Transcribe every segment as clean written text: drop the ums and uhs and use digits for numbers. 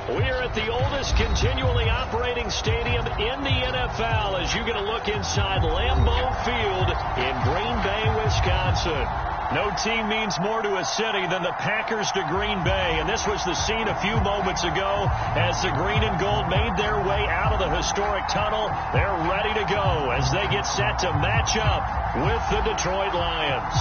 We're at the oldest continually operating stadium in the NFL as you get a look inside Lambeau Field in Green Bay, Wisconsin. No team means more to a city than the Packers to Green Bay, and this was the scene a few moments ago as the green and gold made their way out of the historic tunnel. They're ready to go as they get set to match up with the Detroit Lions.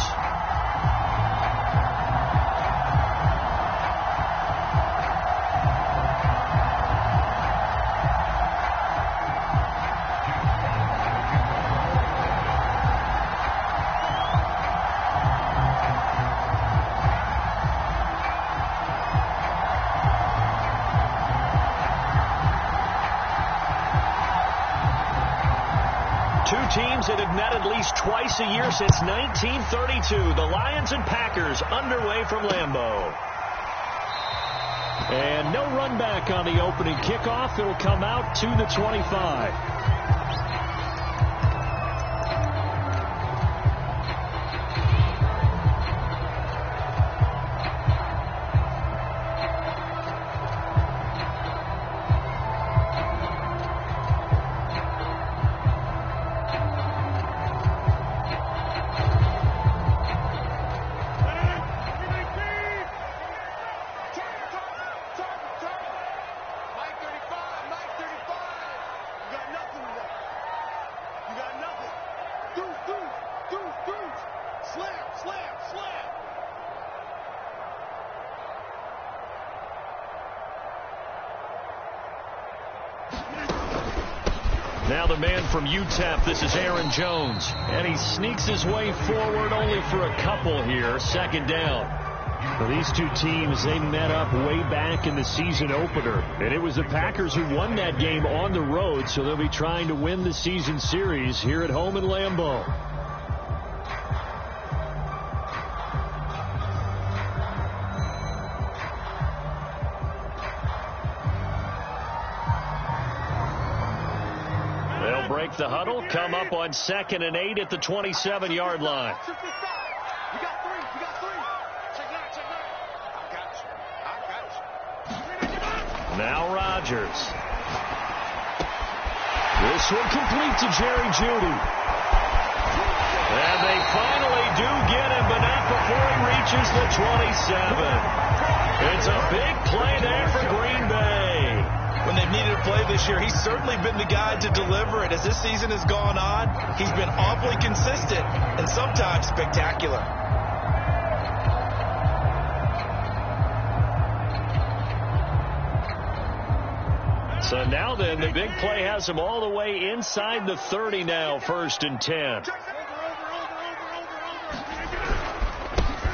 Teams that have met at least twice a year since 1932. The Lions and Packers underway from Lambeau. And no run back on the opening kickoff. It'll come out to the 25. Now the man from UTEP, this is Aaron Jones. And he sneaks his way forward only for a couple here. Second down. Well, these two teams, they met up way back in the season opener. And it was the Packers who won that game on the road, so they'll be trying to win the season series here at home in Lambeau. Break the huddle, come up on 2nd and 8 at the 27-yard line. Now Rodgers. This one complete to Jerry Jeudy. And they finally do get him, but not before he reaches the 27. It's a big play there for Green Bay. When they've needed a play this year, he's certainly been the guy to deliver it. As this season has gone on, he's been awfully consistent and sometimes spectacular. So now then, the big play has him all the way inside the 30 now, 1st and 10.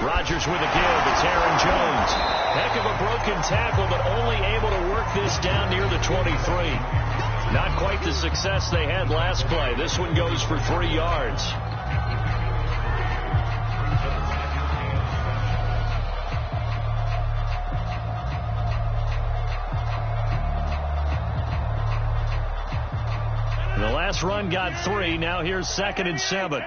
Rodgers with a give. It's Aaron Jones. Heck of a broken tackle, but only able to work this down near the 23. Not quite the success they had last play. This one goes for 3 yards. And the last run got 3. Now here's 2nd and 7.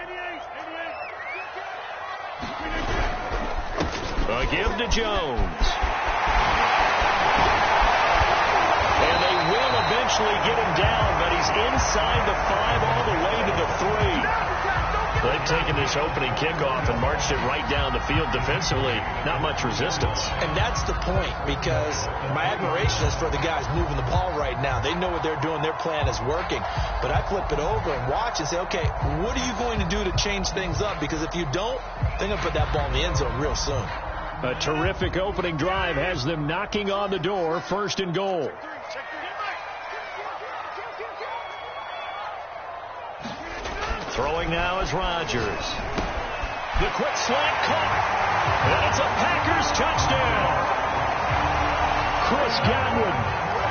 A give to Jones. And they will eventually get him down, but he's inside the 5 all the way to the 3. They've taken this opening kickoff and marched it right down the field defensively. Not much resistance. And that's the point, because my admiration is for the guys moving the ball right now. They know what they're doing. Their plan is working. But I flip it over and watch and say, okay, what are you going to do to change things up? Because if you don't, they're going to put that ball in the end zone real soon. A terrific opening drive has them knocking on the door, 1st and goal. Throwing now is Rodgers. The quick slant caught. And it's a Packers touchdown. Chris Godwin,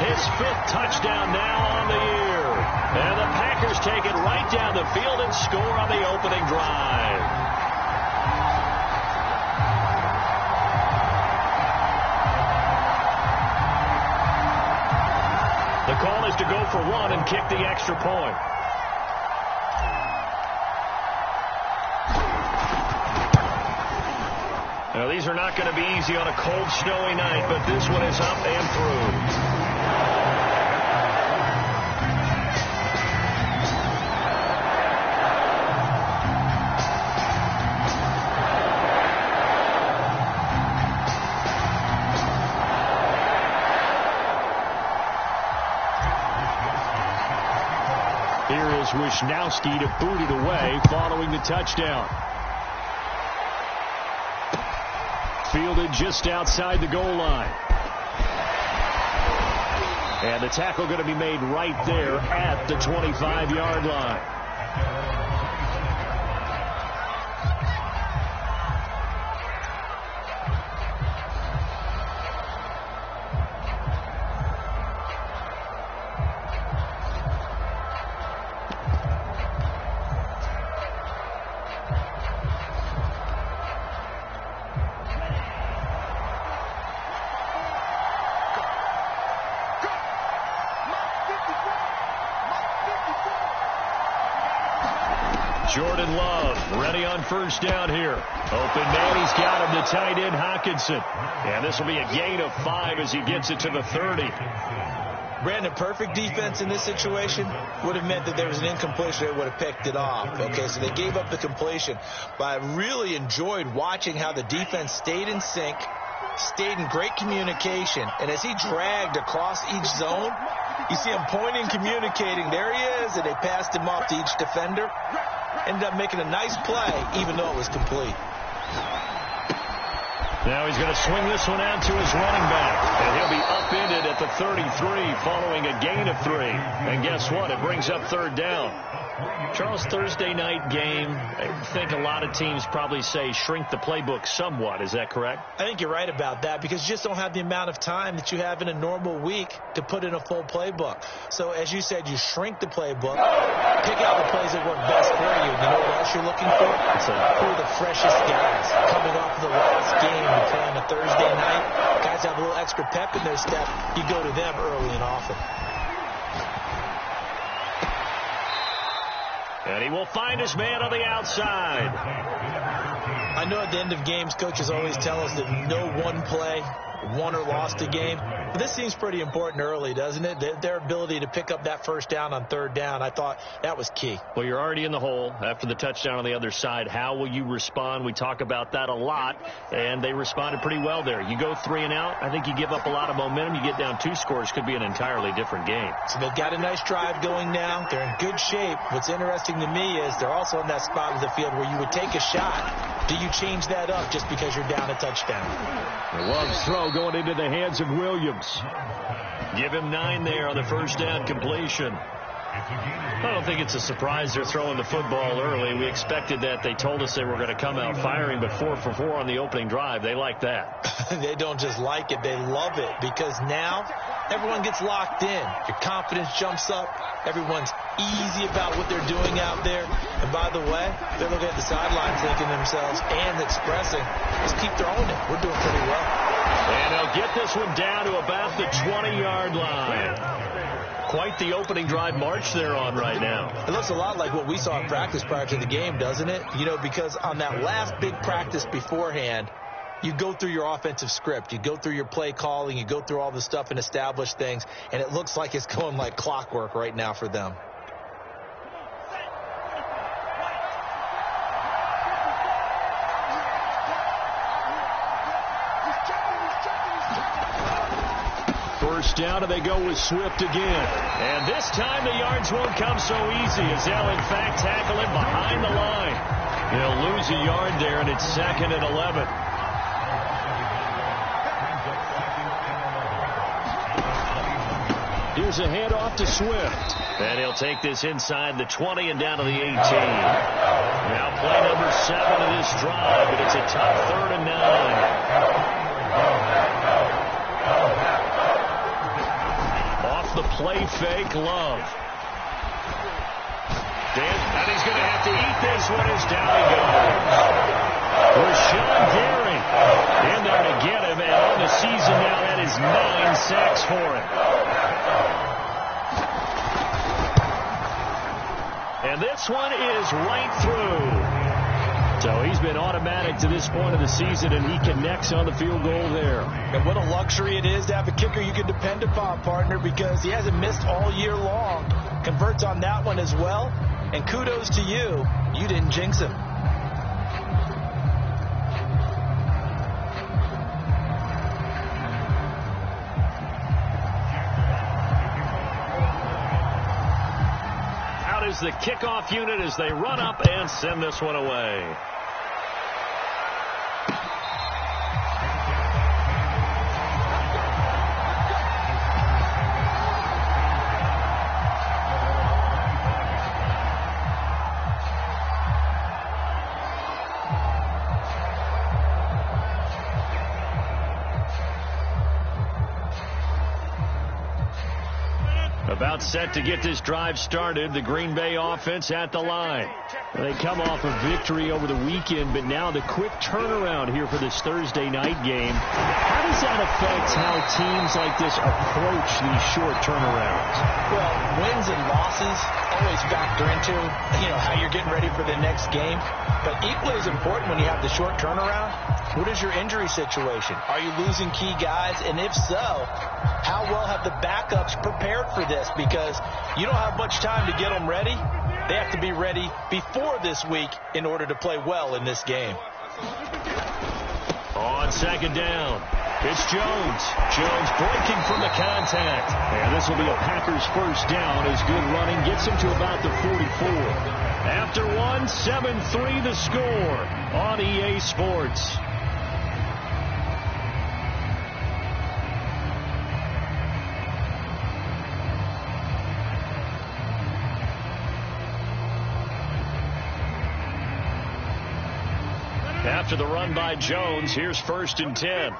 his 5th touchdown now on the year. And the Packers take it right down the field and score on the opening drive. The call is to go for 1 and kick the extra point. Now, these are not going to be easy on a cold, snowy night, but this one is up and through. Here is Wisnowski to boot it away following the touchdown. Fielded just outside the goal line. And the tackle going to be made right there at the 25-yard line. Jordan Love ready on first down here. Open man, he's got him, the tight end Hockenson. And this will be a gain of 5 as he gets it to the 30. Brandon, perfect defense in this situation would have meant that there was an incompletion. They would have picked it off. Okay, so they gave up the completion. But I really enjoyed watching how the defense stayed in sync, stayed in great communication. And as he dragged across each zone, you see him pointing, communicating. There he is, and they passed him off to each defender. Ended up making a nice play, even though it was complete. Now he's going to swing this one out to his running back. And he'll be upended at the 33 following a gain of 3. And guess what? It brings up third down. Charles, Thursday night game, I think a lot of teams probably say shrink the playbook somewhat. Is that correct? I think you're right about that because you just don't have the amount of time that you have in a normal week to put in a full playbook. So as you said, you shrink the playbook, pick out the plays that work best for you. You know what else you're looking for? So who are the freshest guys coming off of the last game to play on a Thursday night? Guys have a little extra pep in their step. You go to them early and often. And he will find his man on the outside. I know at the end of games, coaches always tell us that no one play won or lost a game. But this seems pretty important early, doesn't it? Their ability to pick up that first down on third down, I thought that was key. Well, you're already in the hole after the touchdown on the other side. How will you respond? We talk about that a lot, and they responded pretty well there. You go 3 and out, I think you give up a lot of momentum. You get down 2 scores, could be an entirely different game. So they've got a nice drive going now. They're in good shape. What's interesting to me is they're also in that spot of the field where you would take a shot. Do you change that up just because you're down a touchdown? Love's throw going into the hands of Williams. Give him 9 there on the first down completion. I don't think it's a surprise they're throwing the football early. We expected that. They told us they were going to come out firing, but 4 for 4 on the opening drive. They like that. They don't just like it. They love it because now everyone gets locked in. Your confidence jumps up. Everyone's easy about what they're doing out there. And by the way, they're looking at the sidelines thinking to themselves and expressing, let's keep throwing it. We're doing pretty well. And they'll get this one down to about the 20-yard line. Quite the opening drive march they're on right now. It looks a lot like what we saw in practice prior to the game, doesn't it? You know, because on that last big practice beforehand, you go through your offensive script. You go through your play calling. You go through all the stuff and establish things. And it looks like it's going like clockwork right now for them. First down, and they go with Swift again. And this time the yards won't come so easy as they'll, in fact, tackle him behind the line. He'll lose a yard there, and it's 2nd and 11. Here's a handoff to Swift. And he'll take this inside the 20 and down to the 18. Now play number 7 of this drive, but it's a tough 3rd and 9. The play fake, Love. And he's going to have to eat this one as down he goes. Rashawn Gary in there to get him, and on the season now, that is 9 sacks for him. And this one is right through. So he's been automatic to this point of the season, and he connects on the field goal there. And what a luxury it is to have a kicker you can depend upon, partner, because he hasn't missed all year long. Converts on that one as well. And kudos to you. You didn't jinx him. is the kickoff unit as they run up and send this one away. About set to get this drive started, the Green Bay offense at the line. They come off a victory over the weekend, but now the quick turnaround here for this Thursday night game. How does that affect how teams like this approach these short turnarounds? Well, wins and losses always factor into, how you're getting ready for the next game. But equally as important when you have the short turnaround, what is your injury situation? Are you losing key guys? And if so, how well have the backups prepared for this? Because you don't have much time to get them ready. They have to be ready before this week in order to play well in this game. On second down, it's Jones. Jones breaking from the contact. And this will be a Packers first down as good running gets him to about the 44. After one, 7-3 the score on EA Sports. After the run by Jones, here's 1st and 10.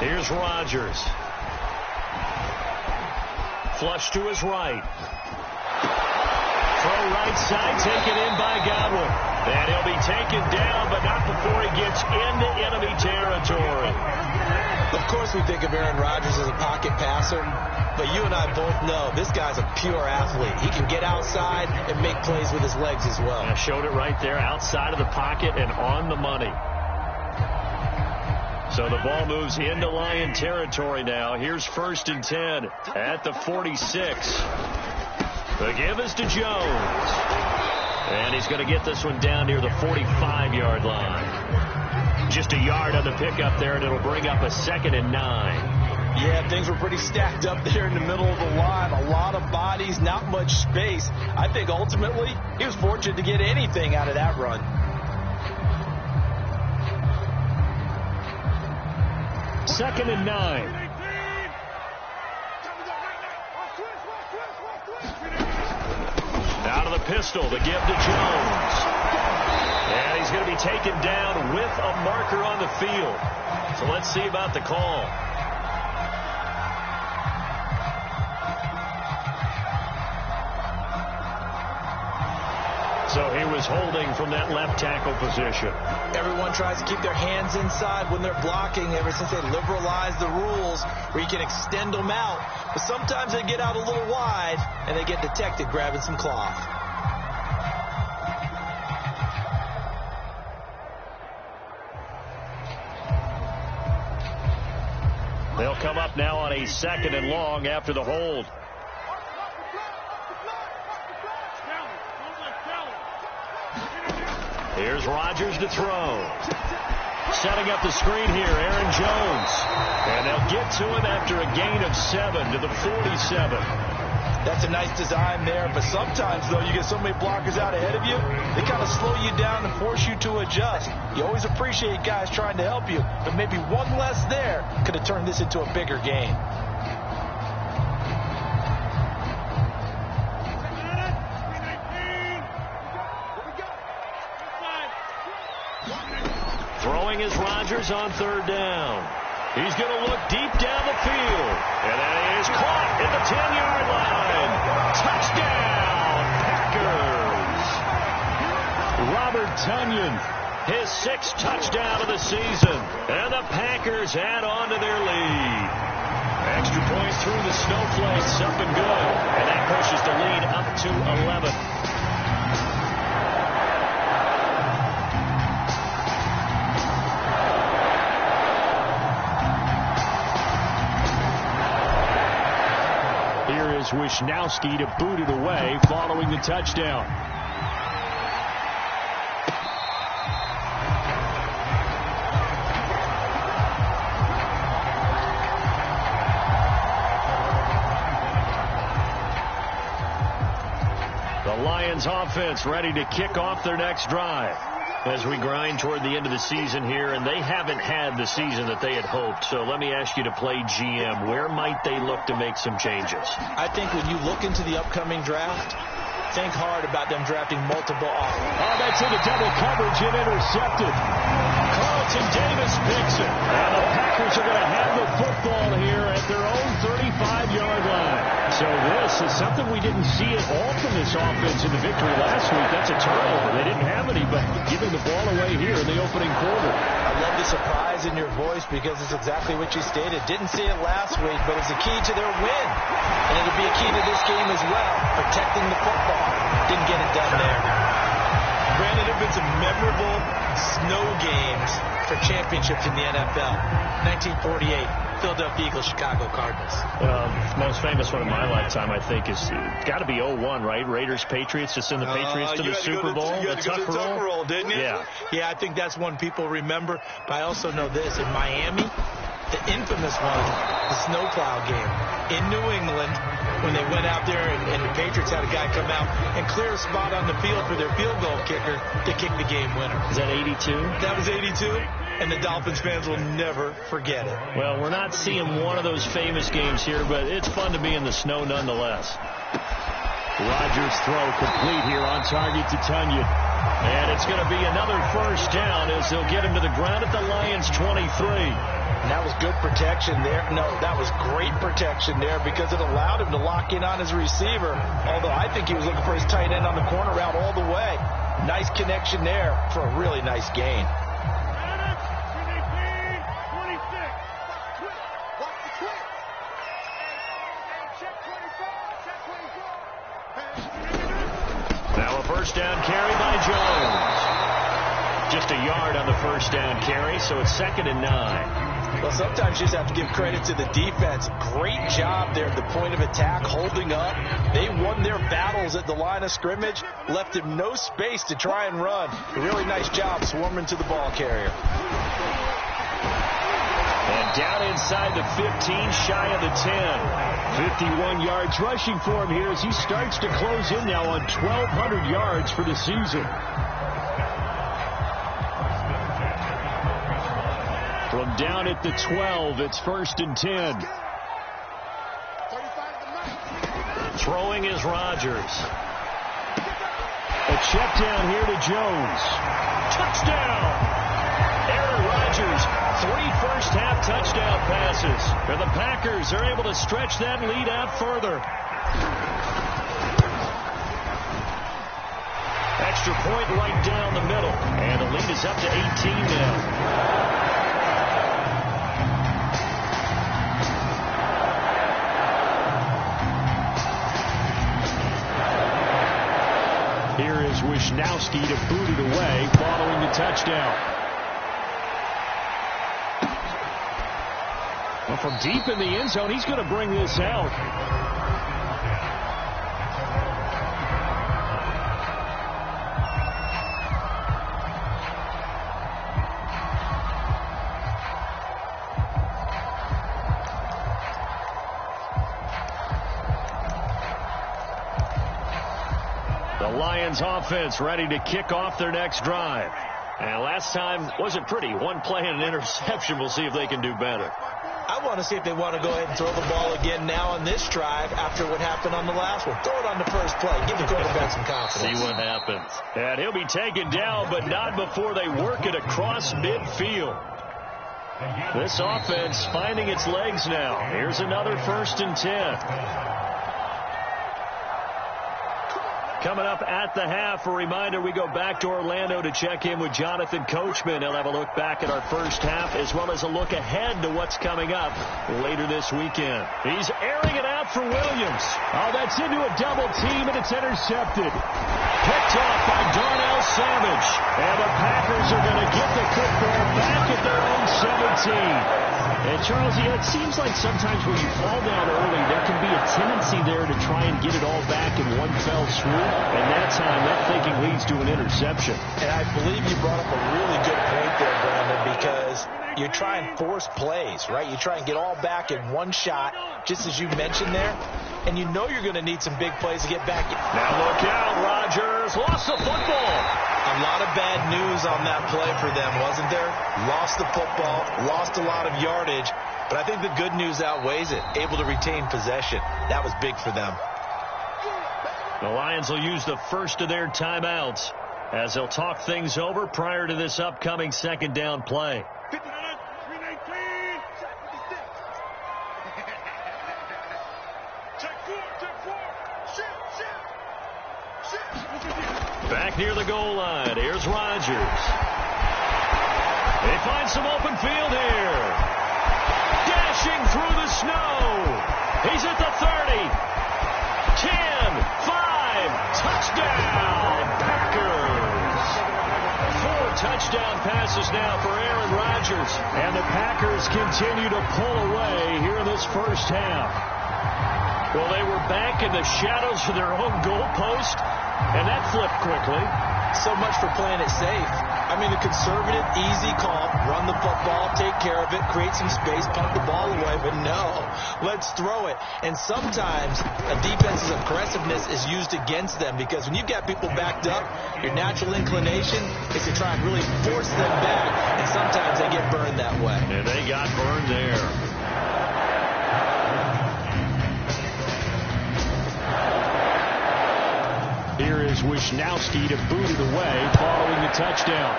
Here's Rodgers. Flush to his right. Throw right side, taken in by Godwin. And he'll be taken down, but not before he gets into enemy territory. Of course we think of Aaron Rodgers as a pocket passer, but you and I both know this guy's a pure athlete. He can get outside and make plays with his legs as well. I showed it right there, outside of the pocket and on the money. So the ball moves into Lion territory now. Here's 1st and 10 at the 46. The give is to Jones. And he's going to get this one down near the 45-yard line. Just a yard on the pickup there, and it'll bring up a 2nd and 9. Yeah, things were pretty stacked up there in the middle of the line. A lot of bodies, not much space. I think ultimately he was fortunate to get anything out of that run. Second and 9. Out of the pistol, the give to Jones. And he's going to be taken down with a marker on the field. So let's see about the call. So he was holding from that left tackle position. Everyone tries to keep their hands inside when they're blocking ever since they liberalized the rules where you can extend them out. But sometimes they get out a little wide and they get detected grabbing some cloth. They'll come up now on a 2nd and long after the hold. Here's Rodgers to throw. Setting up the screen here, Aaron Jones. And they'll get to him after a gain of 7 to the 47. That's a nice design there, but sometimes, though, you get so many blockers out ahead of you, they kind of slow you down and force you to adjust. You always appreciate guys trying to help you, but maybe one less there could have turned this into a bigger game. Throwing is Rodgers on 3rd down. He's going to look deep down the field. And that is caught at the 10-yard line. Touchdown, Packers. Robert Tonyan, his 6th touchdown of the season. And the Packers add on to their lead. Extra points through the snowflakes, up and good. And that pushes the lead up to 11. Wishnowski to boot it away following the touchdown. Lions offense ready to kick off their next drive as we grind toward the end of the season here, and they haven't had the season that they had hoped. So let me ask you to play GM. Where might they look to make some changes? I think when you look into the upcoming draft, think hard about them drafting multiple offenses. Oh, that's into double coverage and intercepted. Carlton Davis picks it. And the Packers are going to have the football here at their own 35-yard line. So this is something we didn't see at all from this offense in the victory last week. That's a turnover. They didn't have any, but giving the ball away here in the opening quarter. I love the surprise in your voice because it's exactly what you stated. Didn't see it last week, but it's a key to their win. And it'll be a key to this game as well, protecting the football. Didn't get it done there. Brandon, there have been some memorable snow games for championships in the NFL. 1948, Philadelphia Eagles, Chicago Cardinals. Most famous one of my lifetime, I think, is got to be 01, right? Raiders, Patriots, to send the Patriots to the Super Bowl. You had to go to the Tuck roll, didn't you? Yeah, I think that's one people remember. But I also know this. In Miami, the infamous one, the snowplow game. In New England, when they went out there and the Patriots had a guy come out and clear a spot on the field for their field goal kicker to kick the game winner. Is that 82? That was 82, and the Dolphins fans will never forget it. Well, we're not seeing one of those famous games here, but it's fun to be in the snow nonetheless. Rodgers' throw complete here on target to Tunyon. And it's going to be another first down as they'll get him to the ground at the Lions' 23. And that was good protection there. No, that was great protection there because it allowed him to lock in on his receiver. Although I think he was looking for his tight end on the corner route all the way. Nice connection there for a really nice gain. Now a first down carry by Jones. Just a yard on the first down carry, so it's 2nd and 9. Well, sometimes you just have to give credit to the defense. Great job there at the point of attack, holding up. They won their battles at the line of scrimmage, left him no space to try and run. A really nice job swarming to the ball carrier. And down inside the 15, shy of the 10. 51 yards rushing for him here as he starts to close in now on 1,200 yards for the season. From down at the 12, it's 1st and 10. Throwing is Rodgers. A check down here to Jones. Touchdown! Aaron Rodgers, 3 first-half touchdown passes. And the Packers are able to stretch that lead out further. Extra point right down the middle. And the lead is up to 18 now. Here is Wisnowski to boot it away following the touchdown. Well, from deep in the end zone, he's going to bring this out. The Lions offense ready to kick off their next drive. And last time wasn't pretty. One play and an interception. We'll see if they can do better. I want to see if they want to go ahead and throw the ball again now on this drive after what happened on the last one. Throw it on the first play. Give the quarterback some confidence. See what happens. And he'll be taken down, but not before they work it across midfield. This offense finding its legs now. Here's another 1st and 10. Coming up at the half, a reminder, we go back to Orlando to check in with Jonathan Coachman. He'll have a look back at our first half as well as a look ahead to what's coming up later this weekend. He's airing it out for Williams. Oh, that's into a double team, and it's intercepted. Picked off by Darnell Savage. And the Packers are going to get the football back at their own 17. And, Charles, it seems like sometimes when you fall down early, there can be a tendency there to try and get it all back in one fell swoop. And that time, that thinking leads to an interception. And I believe you brought up a really good point there, Brandon, because you try and force plays, right? You try and get all back in one shot, just as you mentioned there, and you know you're going to need some big plays to get back. Now look out, Rodgers lost the football. A lot of bad news on that play for them, wasn't there? Lost the football, lost a lot of yardage, but I think the good news outweighs it. Able to retain possession. That was big for them. The Lions will use the first of their timeouts as they'll talk things over prior to this upcoming second down play. Back near the goal line. Here's Rodgers. They find some open field here. Dashing through the snow. He's at the 30. 10, 5, touchdown, Packers. 4 touchdown passes now for Aaron Rodgers. And the Packers continue to pull away here in this first half. Well, they were back in the shadows of their own goalpost, and that flipped quickly. So much for playing it safe. I mean, the conservative, easy call, run the football, take care of it, create some space, punt the ball away, but no, let's throw it. And sometimes a defense's aggressiveness is used against them because when you've got people backed up, your natural inclination is to try and really force them back, and sometimes they get burned that way. And they got burned there. Here is Wisnowski to boot it away following the touchdown.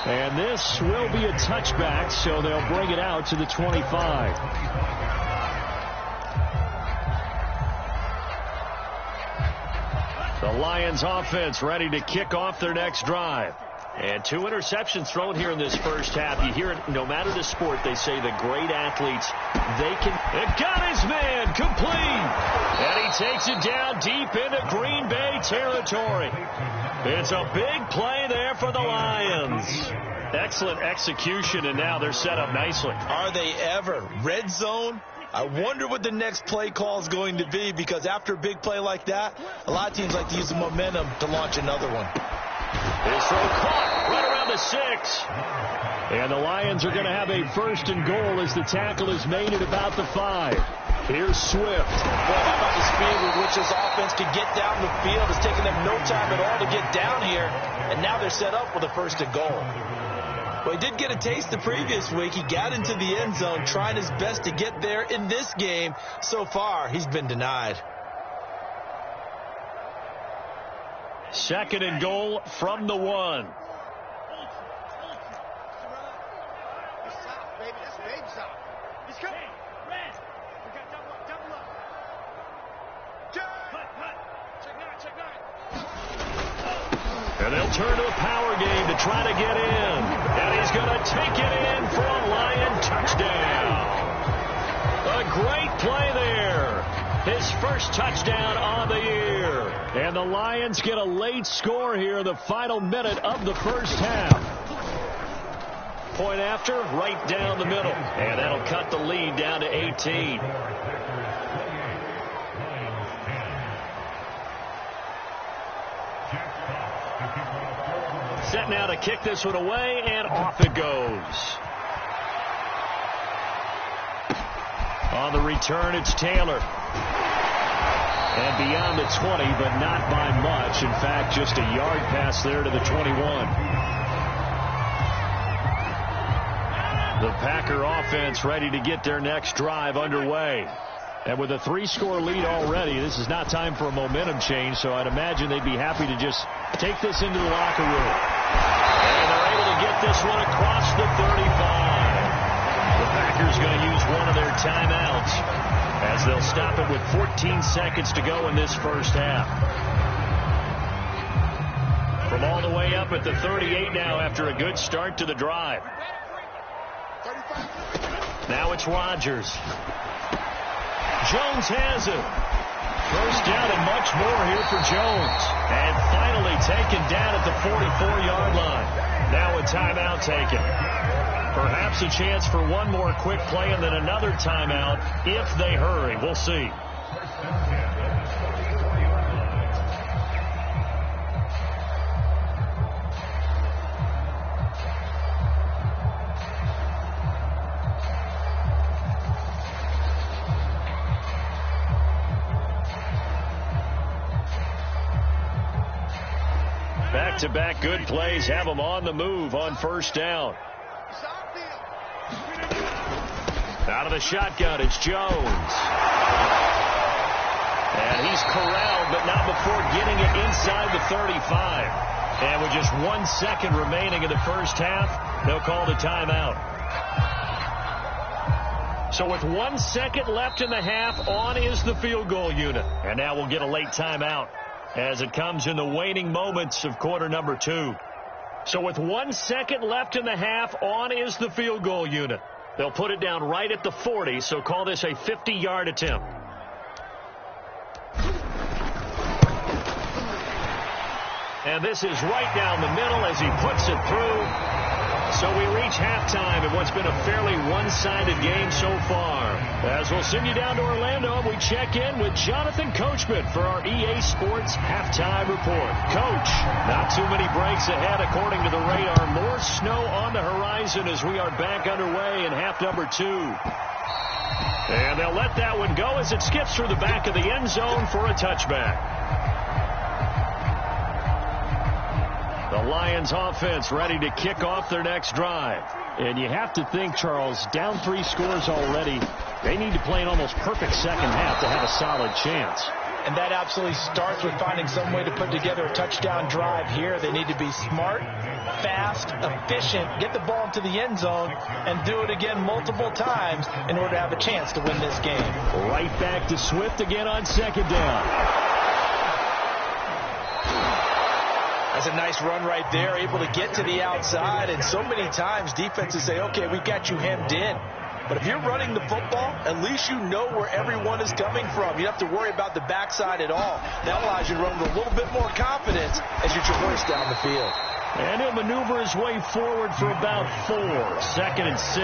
And this will be a touchback, so they'll bring it out to the 25. The Lions offense ready to kick off their next drive. And 2 interceptions thrown here in this first half. You hear it, no matter the sport, they say the great athletes, they can. It got his man complete. And he takes it down deep into Green Bay territory. It's a big play there for the Lions. Excellent execution, and now they're set up nicely. Are they ever? Red zone? I wonder what the next play call is going to be, because after a big play like that, a lot of teams like to use the momentum to launch another one. His throw caught right around the 6. And the Lions are going to have a first and goal as the tackle is made at about the 5. Here's Swift. Boy, how about the speed with which this offense can get down the field? It's taken them no time at all to get down here, and now they're set up with a first and goal. Well, he did get a taste the previous week. He got into the end zone, trying his best to get there in this game. So far, he's been denied. Second and goal from the 1. And they'll turn to a power game to try to get in. And he's going to take it in for a Lion touchdown. A great play there. His first touchdown on the year. And the Lions get a late score here in the final minute of the first half. Point after, right down the middle. And that'll cut the lead down to 18. Set now to kick this one away, and off it goes. On the return, it's Taylor. And beyond the 20, but not by much. In fact, just a yard pass there to the 21. The Packer offense ready to get their next drive underway. And with a 3-score lead already, this is not time for a momentum change, so I'd imagine they'd be happy to just take this into the locker room. And they're able to get this one across the 35. The Packers going to use one of their timeouts as they'll stop it with 14 seconds to go in this first half. From all the way up at the 38 now after a good start to the drive. Now it's Rodgers. Jones has it. First down and much more here for Jones. And finally taken down at the 44-yard line. Now a timeout taken. Perhaps a chance for one more quick play and then another timeout if they hurry. We'll see. Back-to-back good plays have them on the move on first down. Out of the shotgun, it's Jones. And he's corralled, but not before getting it inside the 35. And with just 1 second remaining in the first half, they'll call the timeout. So with 1 second left in the half, on is the field goal unit. And now we'll get a late timeout as it comes in the waning moments of quarter number 2. So with 1 second left in the half, on is the field goal unit. They'll put it down right at the 40, so call this a 50-yard attempt. And this is right down the middle as he puts it through. So we reach halftime in what's been a fairly one-sided game so far. As we'll send you down to Orlando, we check in with Jonathan Coachman for our EA Sports Halftime Report. Coach, not too many breaks ahead according to the radar. More snow on the horizon as we are back underway in half number 2. And they'll let that one go as it skips through the back of the end zone for a touchback. The Lions offense ready to kick off their next drive. And you have to think, Charles, down 3 scores already. They need to play an almost perfect second half to have a solid chance. And that absolutely starts with finding some way to put together a touchdown drive here. They need to be smart, fast, efficient, get the ball into the end zone, and do it again multiple times in order to have a chance to win this game. Right back to Swift again on second down. That's a nice run right there, able to get to the outside. And so many times defenses say, okay, we got you hemmed in. But if you're running the football, at least you know where everyone is coming from. You don't have to worry about the backside at all. That allows you to run with a little bit more confidence as you traverse down the field. And he'll maneuver his way forward for about 4. 2nd and 6.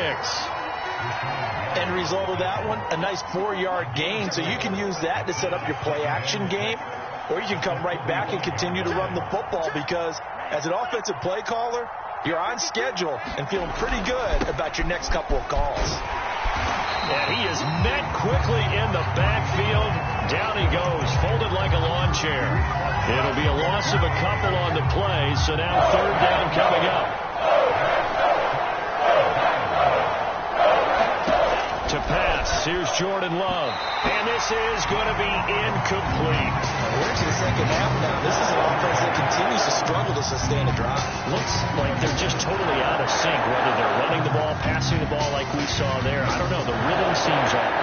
End result of that one, a nice 4-yard gain. So you can use that to set up your play-action game. Or you can come right back and continue to run the football because as an offensive play caller, you're on schedule and feeling pretty good about your next couple of calls. And he is met quickly in the backfield. Down he goes, folded like a lawn chair. It'll be a loss of a couple on the play, so now 3rd down coming up. To pass, here's Jordan Love. And this is going to be incomplete. We're into the second half now. This is an offense that continues to struggle to sustain a drive. Looks like they're just totally out of sync, whether they're running the ball, passing the ball like we saw there. I don't know. The rhythm seems off.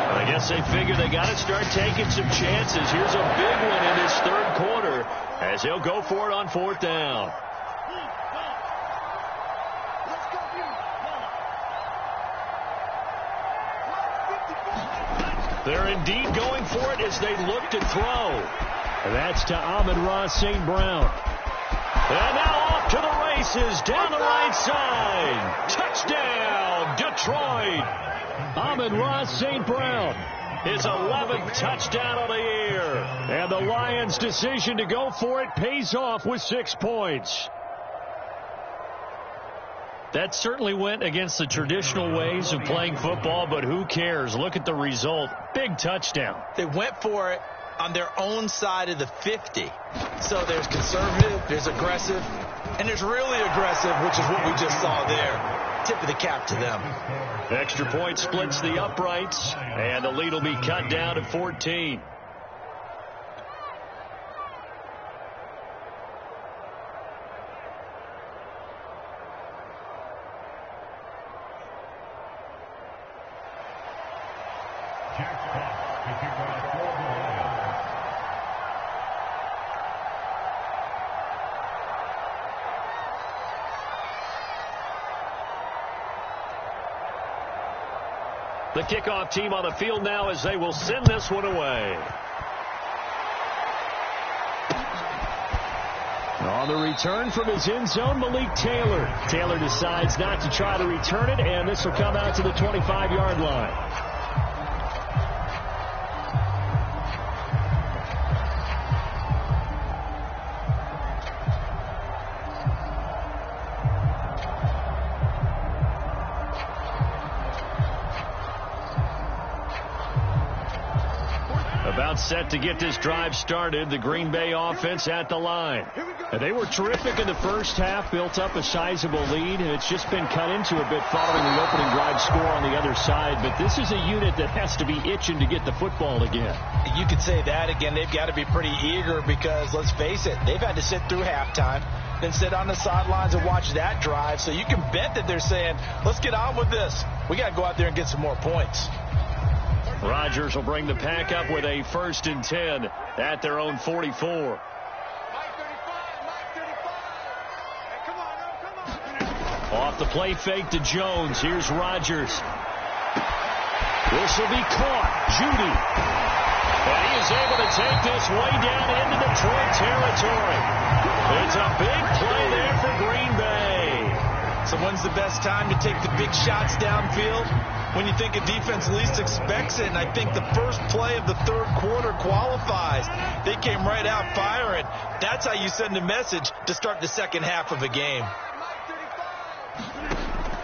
But I guess they figure they got to start taking some chances. Here's a big one in this 3rd quarter as they'll go for it on 4th down. They're indeed going for it as they look to throw. And that's to Amon-Ra St. Brown. And now off to the races down the right side. Touchdown, Detroit. Amon-Ra St. Brown, his 11th touchdown of the year. And the Lions' decision to go for it pays off with 6 points. That certainly went against the traditional ways of playing football, but who cares? Look at the result. Big touchdown. They went for it on their own side of the 50. So there's conservative, there's aggressive, and there's really aggressive, which is what we just saw there. Tip of the cap to them. Extra point splits the uprights, and the lead will be cut down to 14. The kickoff team on the field now as they will send this one away. On the return from his end zone, Malik Taylor. Taylor decides not to try to return it, and this will come out to the 25-yard line. About set to get this drive started. The Green Bay offense at the line. Here we go. They were terrific in the first half, built up a sizable lead, and it's just been cut into a bit following the opening drive score on the other side. But this is a unit that has to be itching to get the football again. You could say that again. They've got to be pretty eager because, let's face it, they've had to sit through halftime, then sit on the sidelines and watch that drive. So you can bet that they're saying, let's get on with this. We got to go out there and get some more points. Rodgers will bring the pack up with a 1st and 10 at their own 44. Off the play fake to Jones. Here's Rodgers. This will be caught. Judy. And he is able to take this way down into Detroit territory. It's a big play there for Green Bay. So when's the best time to take the big shots downfield? When you think a defense least expects it. And I think the first play of the third quarter qualifies. They came right out firing. That's how you send a message to start the second half of a game.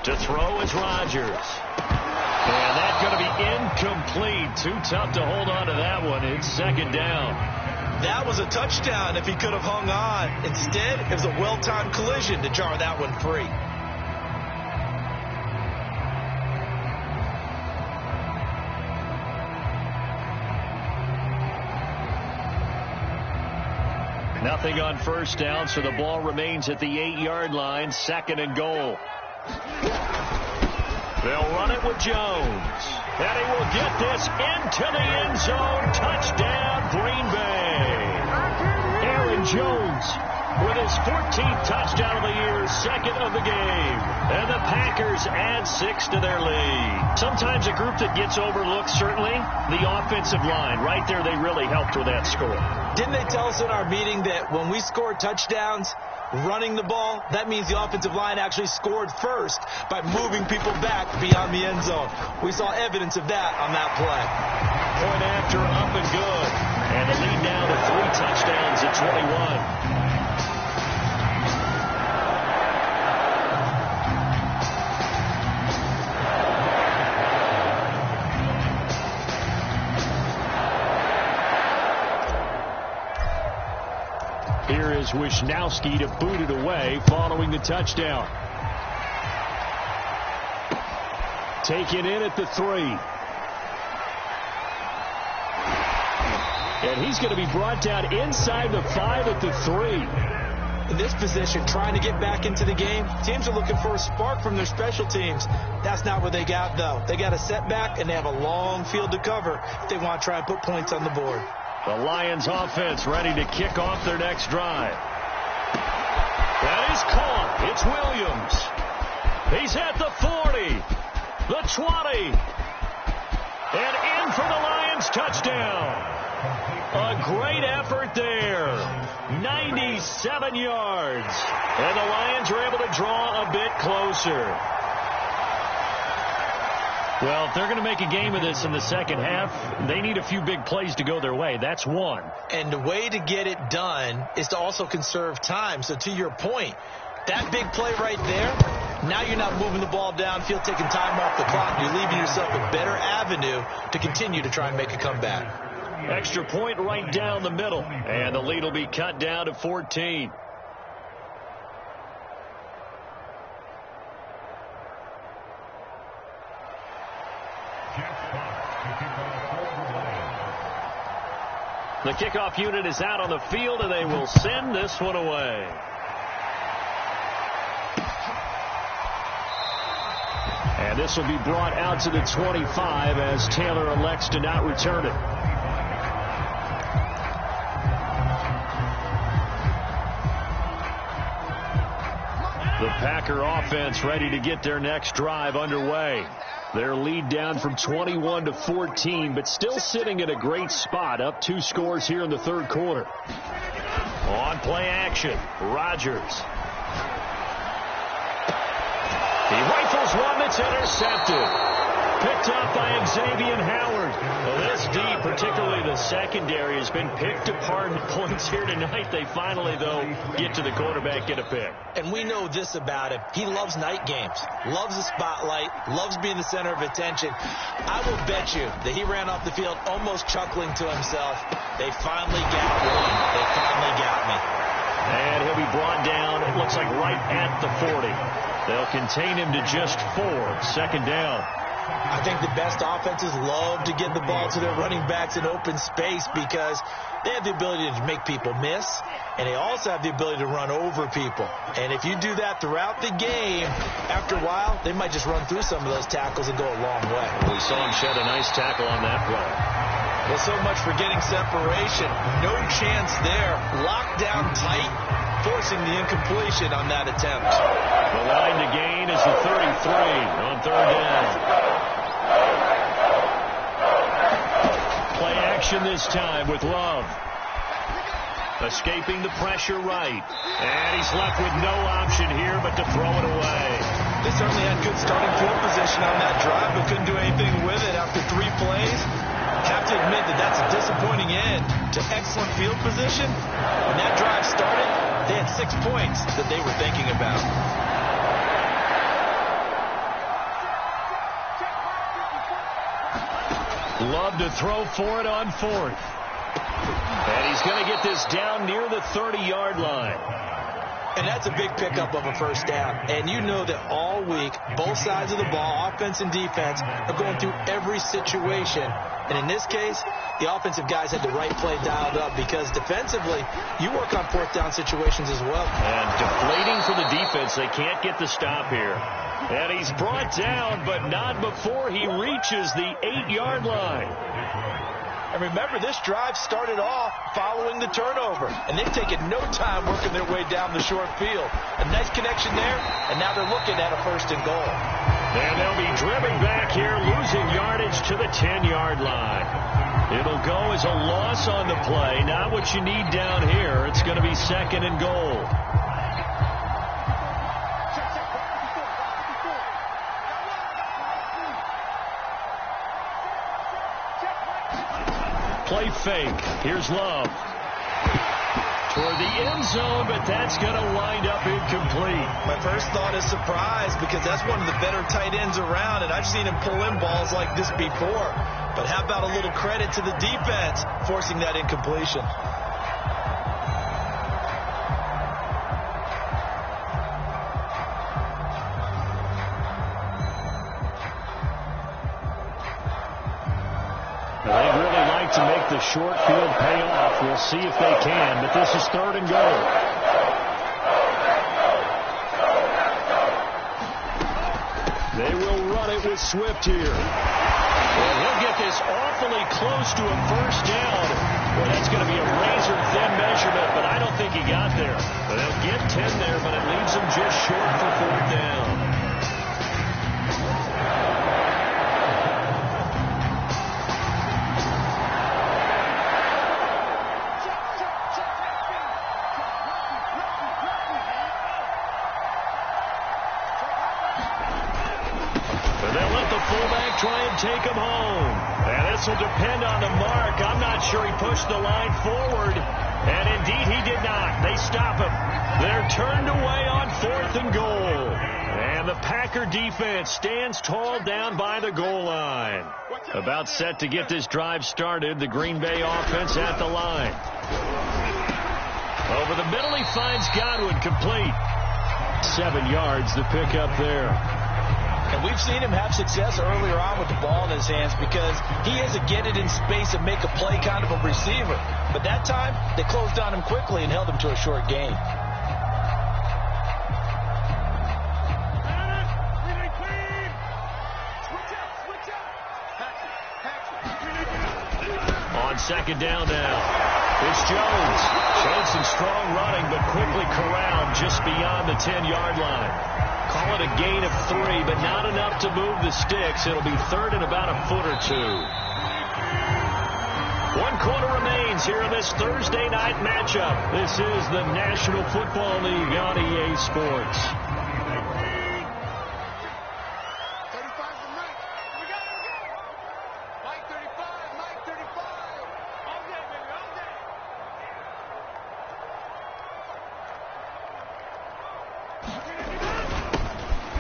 To throw is Rodgers. And that's going to be incomplete. Too tough to hold on to that one. It's 2nd down. That was a touchdown if he could have hung on. Instead, it was a well-timed collision to jar that one free. Nothing on 1st down, so the ball remains at the 8-yard line. 2nd and goal. They'll run it with Jones. And he will get this into the end zone. Touchdown, Green Bay. Aaron Jones with his 14th touchdown of the year, 2nd of the game. And the Packers add 6 to their lead. Sometimes a group that gets overlooked, certainly, the offensive line. Right there, they really helped with that score. Didn't they tell us in our meeting that when we score touchdowns, running the ball, that means the offensive line actually scored first by moving people back beyond the end zone. We saw evidence of that on that play. Point after, up and good. And the lead now to 3 touchdowns at 21. Here is Wisnowski to boot it away following the touchdown. Taken in at the 3. And he's going to be brought down inside the 5 at the 3. In this position, trying to get back into the game, teams are looking for a spark from their special teams. That's not what they got, though. They got a setback, and they have a long field to cover if they want to try and put points on the board. The Lions offense ready to kick off their next drive. That is caught. It's Williams. He's at the 40, the 20, and in for the Lions touchdown. A great effort there. 97 yards. And the Lions are able to draw a bit closer. Well, if they're going to make a game of this in the second half, they need a few big plays to go their way. That's one. And the way to get it done is to also conserve time. So to your point, that big play right there, now you're not moving the ball downfield, taking time off the clock. You're leaving yourself a better avenue to continue to try and make a comeback. Extra point right down the middle. And the lead will be cut down to 14. The kickoff unit is out on the field, and they will send this one away. And this will be brought out to the 25 as Taylor elects to not return it. The Packer offense ready to get their next drive underway. Their lead down from 21 to 14, but still sitting at a great spot, up 2 scores here in the third quarter. On play action, Rodgers. He rifles one that's intercepted. Picked up by Xavier Howard. Well, this D, particularly the secondary, has been picked apart in points here tonight. They finally, though, get to the quarterback, get a pick. And we know this about him. He loves night games, loves the spotlight, loves being the center of attention. I will bet you that he ran off the field almost chuckling to himself. They finally got one. They finally got me. And he'll be brought down, it looks like right at the 40. They'll contain him to just 4. Second down. I think the best offenses love to get the ball to their running backs in open space because they have the ability to make people miss, and they also have the ability to run over people. And if you do that throughout the game, after a while, they might just run through some of those tackles and go a long way. We saw him shed a nice tackle on that play. Well, so much for getting separation. No chance there. Locked down tight, forcing the incompletion on that attempt. The line to gain is the 33 on third down. Play action this time with Love. Escaping the pressure right. And he's left with no option here but to throw it away. They certainly had good starting field position on that drive, but couldn't do anything with it after 3 plays. Have to admit that that's a disappointing end to excellent field position. When that drive started, they had 6 points that they were thinking about. Love to throw for it on 4th. And he's going to get this down near the 30-yard line. And that's a big pickup of a first down. And you know that all week, both sides of the ball, offense and defense, are going through every situation. And in this case, the offensive guys had the right play dialed up because defensively, you work on 4th down situations as well. And deflating for the defense. They can't get the stop here. And he's brought down, but not before he reaches the 8-yard line. And remember, this drive started off following the turnover. And they've taken no time working their way down the short field. A nice connection there, and now they're looking at a 1st and goal. And they'll be driven back here, losing yardage to the 10-yard line. It'll go as a loss on the play. Not what you need down here. It's going to be 2nd and goal. Play fake. Here's Love. Toward the end zone, but that's going to wind up incomplete. My first thought is surprise because that's one of the better tight ends around, and I've seen him pull in balls like this before. But how about a little credit to the defense forcing that incompletion? They'd really like to make the short field pay off. We'll see if they can, but this is 3rd and goal. They will run it with Swift here. And he'll get this awfully close to a first down. Well, that's going to be a razor-thin measurement, but I don't think he got there. They'll get 10 there, but it leaves him just short for 4th down. Try and take him home. And this will depend on the mark. I'm not sure he pushed the line forward. And indeed he did not. They stop him. They're turned away on 4th and goal. And the Packer defense stands tall down by the goal line. About set to get this drive started. The Green Bay offense at the line. Over the middle he finds Godwin complete. 7 yards the pickup there. And we've seen him have success earlier on with the ball in his hands because he is a get it in space and make a play kind of a receiver. But that time, they closed on him quickly and held him to a short gain. On 2nd down now, it's Jones. Showed some strong running, but quickly corralled just beyond the 10-yard line. Call it a gain of 3, but not enough to move the sticks. It'll be 3rd and about a foot or 2. 1 quarter remains here in this Thursday night matchup. This is the National Football League on EA Sports.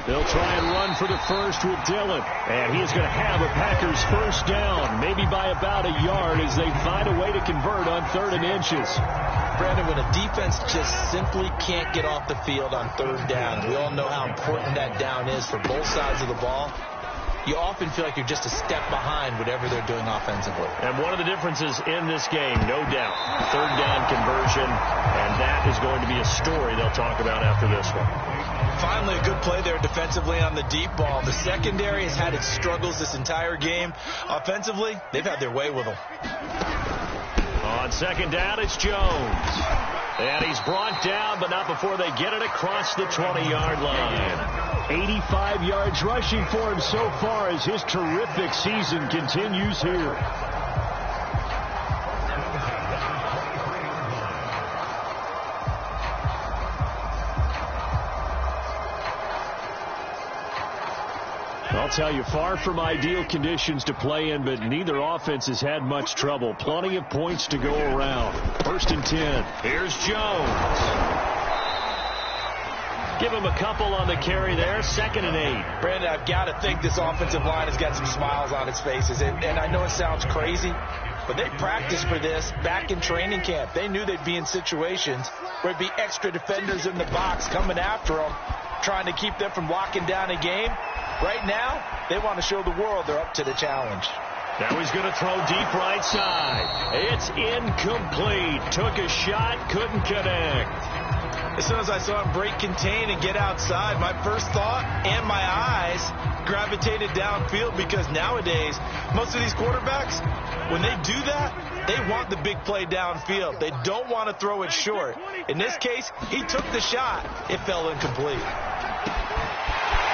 They'll try and run for the first with Dillon. And he is going to have a Packers first down, maybe by about a yard as they find a way to convert on 3rd and inches. Brandon, when a defense just simply can't get off the field on third down, we all know how important that down is for both sides of the ball. You often feel like you're just a step behind whatever they're doing offensively. And one of the differences in this game, no doubt, third down conversion, and that is going to be a story they'll talk about after this one. Finally, a good play there defensively on the deep ball. The secondary has had its struggles this entire game. Offensively, they've had their way with them. On second down, it's Jones. And he's brought down, but not before they get it across the 20-yard line. 85 yards rushing for him so far as his terrific season continues here. I'll tell you, far from ideal conditions to play in, but neither offense has had much trouble. Plenty of points to go around. 1st and 10. Here's Jones. Give him a couple on the carry there. 2nd and 8. Brandon, I've got to think this offensive line has got some smiles on its faces. And I know it sounds crazy, but they practiced for this back in training camp. They knew they'd be in situations where it'd be extra defenders in the box coming after them, trying to keep them from locking down a game. Right now, they want to show the world they're up to the challenge. Now he's going to throw deep right side. It's incomplete. Took a shot, couldn't connect. As soon as I saw him break contain and get outside, my first thought and my eyes gravitated downfield, because nowadays, most of these quarterbacks, when they do that, they want the big play downfield. They don't want to throw it short. In this case, he took the shot. It fell incomplete.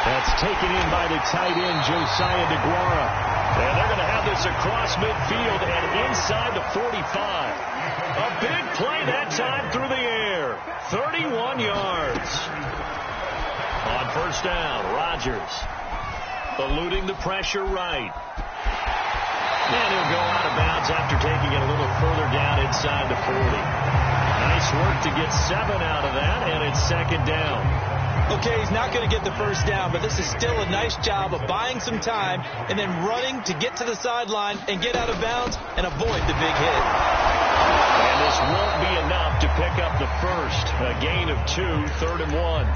That's taken in by the tight end, Josiah DeGuara. And they're going to have this across midfield and inside the 45. A big play that time through the air. 31 yards. On 1st down, Rodgers eluding the pressure right. And he'll go out of bounds after taking it a little further down inside the 40. Nice work to get 7 out of that, and it's 2nd down. Okay, he's not going to get the 1st down, but this is still a nice job of buying some time and then running to get to the sideline and get out of bounds and avoid the big hit. And this won't be enough to pick up the first. A gain of 2, 3rd and 1.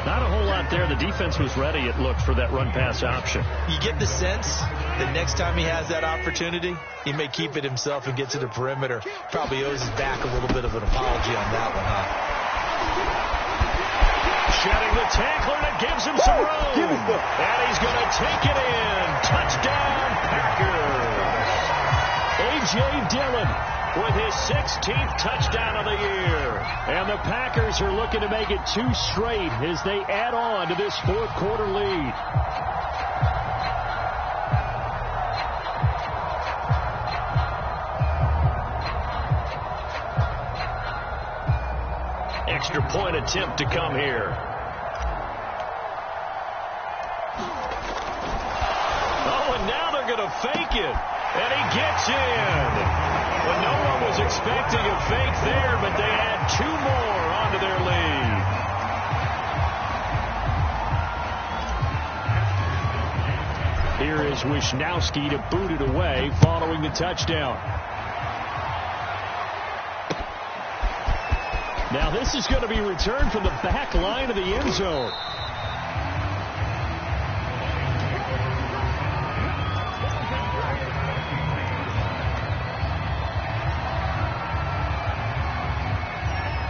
Not a whole lot there. The defense was ready, it looked, for that run-pass option. You get the sense that next time he has that opportunity, he may keep it himself and get to the perimeter. Probably owes his back a little bit of an apology on that one, huh? Shedding the tackler, and it gives him some room. And he's going to take it in. Touchdown, Packers. A.J. Dillon with his 16th touchdown of the year. And the Packers are looking to make it 2 straight as they add on to this 4th quarter lead. Extra point attempt to come here. Oh, and now they're going to fake it. And he gets in. Well, no one was expecting a fake there, but they add 2 more onto their lead. Here is Wisnowski to boot it away following the touchdown. Now this is going to be returned from the back line of the end zone.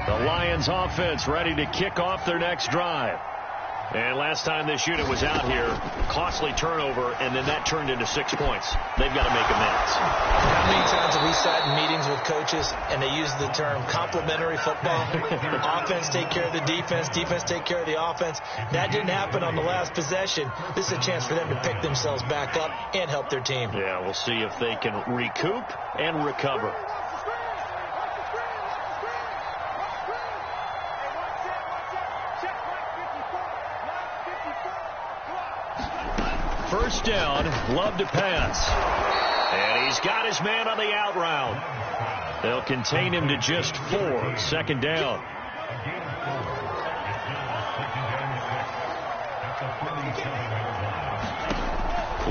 The Lions offense ready to kick off their next drive. And last time this unit was out here, costly turnover, and then that turned into 6 points. They've got to make amends. How many times have we sat in meetings with coaches and they use the term complementary football? Offense take care of the defense, defense take care of the offense. That didn't happen on the last possession. This is a chance for them to pick themselves back up and help their team. Yeah, we'll see if they can recoup and recover. First down, Love to pass. And he's got his man on the out route. They'll contain him to just 4. 2nd down.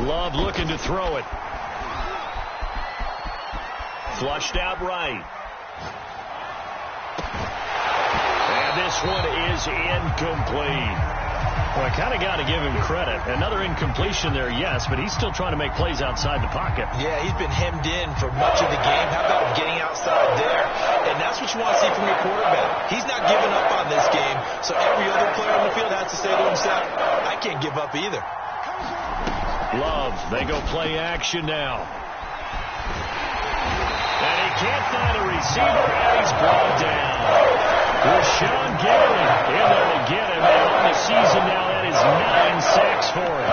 Love looking to throw it. Flushed out right. this one is incomplete. Well, I kind of got to give him credit. Another incompletion there, yes, but he's still trying to make plays outside the pocket. Yeah, he's been hemmed in for much of the game. How about getting outside there? And that's what you want to see from your quarterback. He's not giving up on this game, so every other player on the field has to say to himself, I can't give up either. Love, they go play action now. And he can't find a receiver, and he's brought down. Rashawn Gary in there to get him, and on the season now, that is 9 sacks for him.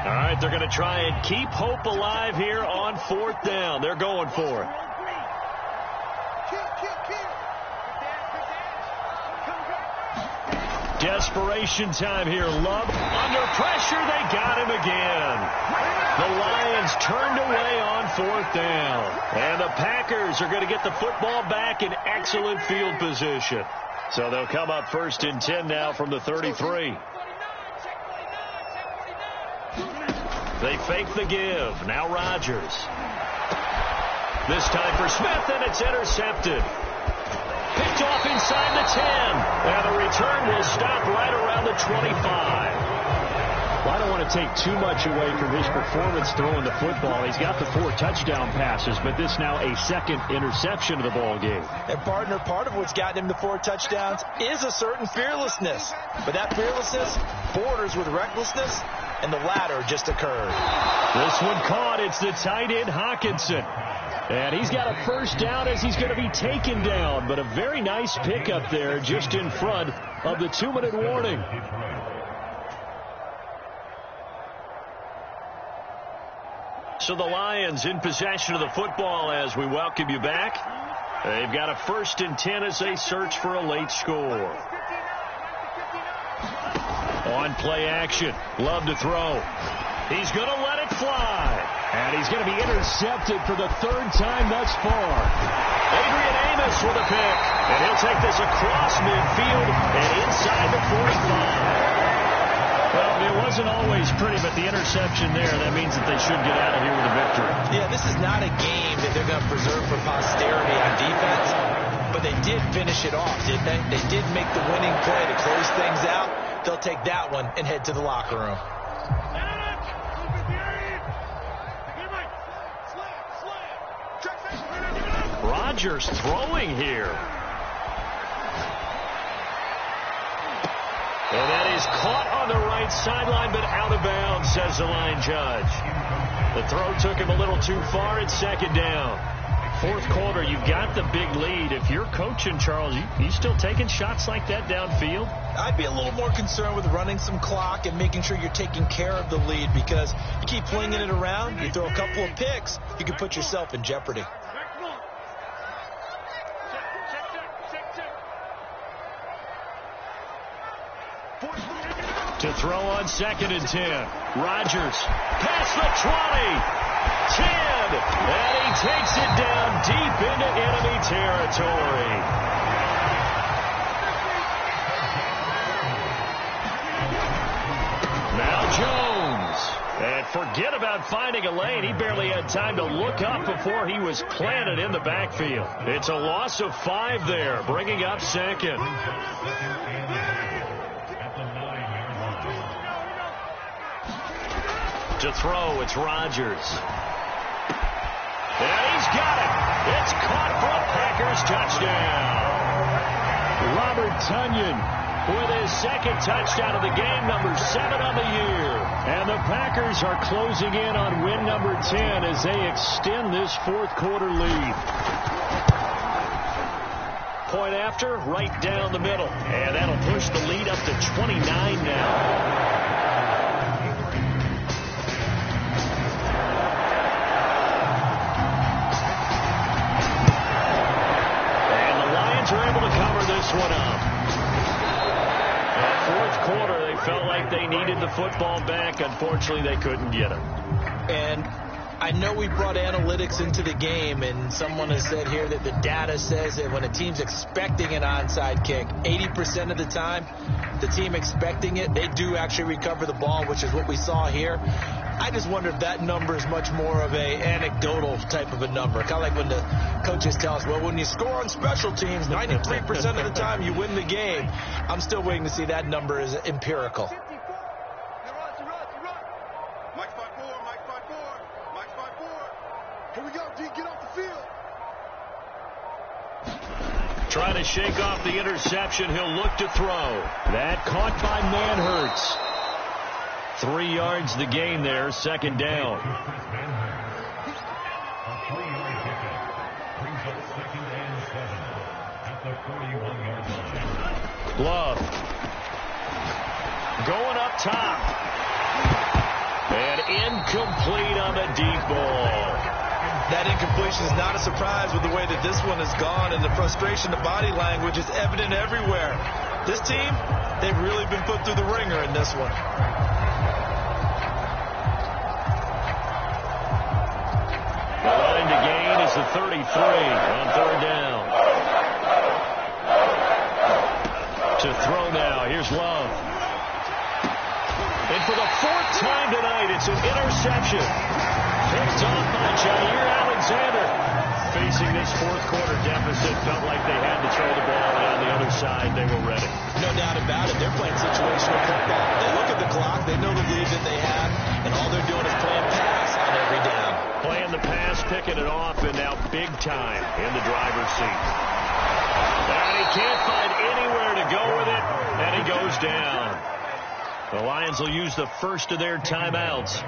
All right, they're going to try and keep hope alive here on 4th down. They're going for it. Desperation time here. Love under pressure. They got him again. The Lions turned away on 4th down. And the Packers are going to get the football back in excellent field position. So they'll come up 1st and 10 now from the 33. They fake the give. Now Rodgers. This time for Smith, and it's intercepted. Picked off inside the 10. And the return will stop right around the 25. Well, I don't want to take too much away from his performance throwing the football. He's got the 4 touchdown passes, but this now a 2nd interception of the ball game. And, partner, part of what's gotten him the 4 touchdowns is a certain fearlessness. But that fearlessness borders with recklessness, and the latter just occurred. This one caught. It's the tight end, Hawkinson. And he's got a 1st down as he's going to be taken down. But a very nice pickup there just in front of the 2-minute warning. So the Lions in possession of the football as we welcome you back. They've got a 1st and 10 as they search for a late score. On play action. Love to throw. He's going to let it fly. And he's going to be intercepted for the 3rd time thus far. Adrian Amos with a pick. And he'll take this across midfield and inside the 45. Well, it wasn't always pretty, but the interception there, that means that they should get out of here with a victory. Yeah, this is not a game that they're going to preserve for posterity on defense, but they did finish it off, didn't they? They did make the winning play to close things out. They'll take that one and head to the locker room. Rodgers throwing here. And that is caught on the right sideline, but out of bounds, says the line judge. The throw took him a little too far. It's 2nd down. 4th quarter, you've got the big lead. If you're coaching, Charles, you still taking shots like that downfield? I'd be a little more concerned with running some clock and making sure you're taking care of the lead, because you keep flinging it around, you throw a couple of picks, you can put yourself in jeopardy. To throw on 2nd and 10. Rodgers past the 20. 10. And he takes it down deep into enemy territory. Now Jones. And forget about finding a lane. He barely had time to look up before he was planted in the backfield. It's a loss of 5 there, bringing up 2nd. To throw, it's Rodgers. And he's got it. It's caught for a Packers touchdown. Robert Tonyan with his 2nd touchdown of the game, number 7 on the year. And the Packers are closing in on win number 10 as they extend this 4th quarter lead. Point after, right down the middle. And that'll push the lead up to 29 now. Are able to cover this one up. That 4th quarter, they felt like they needed the football back. Unfortunately, they couldn't get it. And I know we brought analytics into the game, and someone has said here that the data says that when a team's expecting an onside kick, 80% of the time, the team expecting it, they do actually recover the ball, which is what we saw here. I just wonder if that number is much more of a anecdotal type of a number. Kind of like when the coaches tell us, well, when you score on special teams, 93% of the time you win the game. I'm still waiting to see that number is empirical. Here we go, D, get off the field. Trying to shake off the interception. He'll look to throw. That caught by Manhurts. 3 yards the gain there, second down. Love. Going up top. And incomplete on the deep ball. That incompletion is not a surprise with the way that this one has gone, and the frustration, the body language is evident everywhere. This team, they've really been put through the ringer in this one. The line to gain is the 33 on third down. To throw now, here's Love. And for the 4th time tonight, it's an interception. Picked off by Jair Alexander. Facing this 4th quarter deficit, felt like they had to throw the ball, and on the other side, they were ready. No doubt about it. They're playing situational football. They look at the clock. They know the lead that they have, and all they're doing is playing pass on every down. Playing the pass, picking it off, and now big time in the driver's seat. And he can't find anywhere to go with it, and he goes down. The Lions will use the first of their timeouts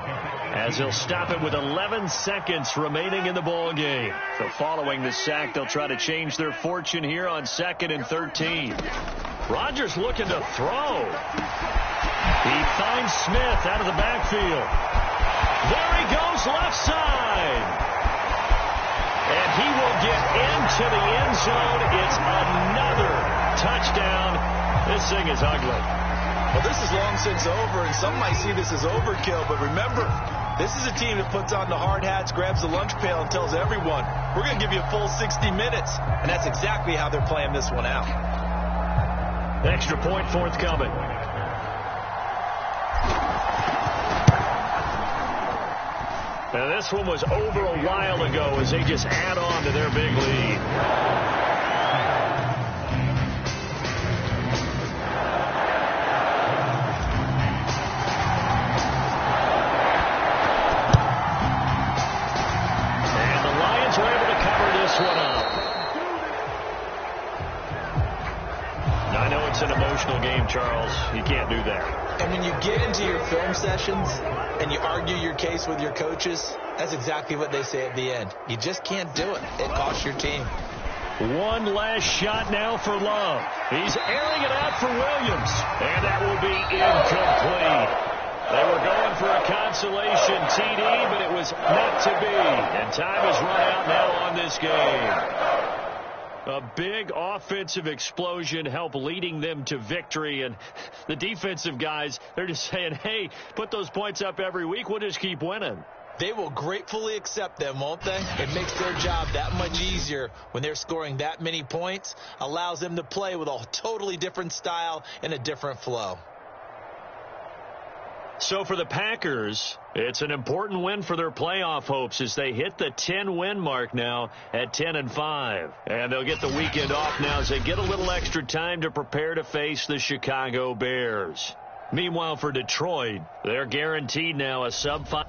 as they'll stop it with 11 seconds remaining in the ball game. So following the sack, they'll try to change their fortune here on 2nd and 13. Rodgers looking to throw. He finds Smith out of the backfield. There he goes, left side. And he will get into the end zone. It's another touchdown. This thing is ugly. Well, this is long since over, and some might see this as overkill. But remember, this is a team that puts on the hard hats, grabs the lunch pail, and tells everyone, we're going to give you a full 60 minutes. And that's exactly how they're playing this one out. Extra point forthcoming. Now, this one was over a while ago as they just add on to their big lead. It's an emotional game, Charles. You can't do that. And when you get into your film sessions and you argue your case with your coaches, that's exactly what they say at the end. You just can't do it. It costs your team. One last shot now for Love. He's airing it out for Williams. And that will be incomplete. They were going for a consolation TD, but it was not to be. And time has run out now on this game. A big offensive explosion helped leading them to victory. And the defensive guys, they're just saying, hey, put those points up every week. We'll just keep winning. They will gratefully accept them, won't they? It makes their job that much easier when they're scoring that many points. Allows them to play with a totally different style and a different flow. So for the Packers, it's an important win for their playoff hopes as they hit the 10-win mark now at 10-5. And they'll get the weekend off now as they get a little extra time to prepare to face the Chicago Bears. Meanwhile, for Detroit, they're guaranteed now a sub-5.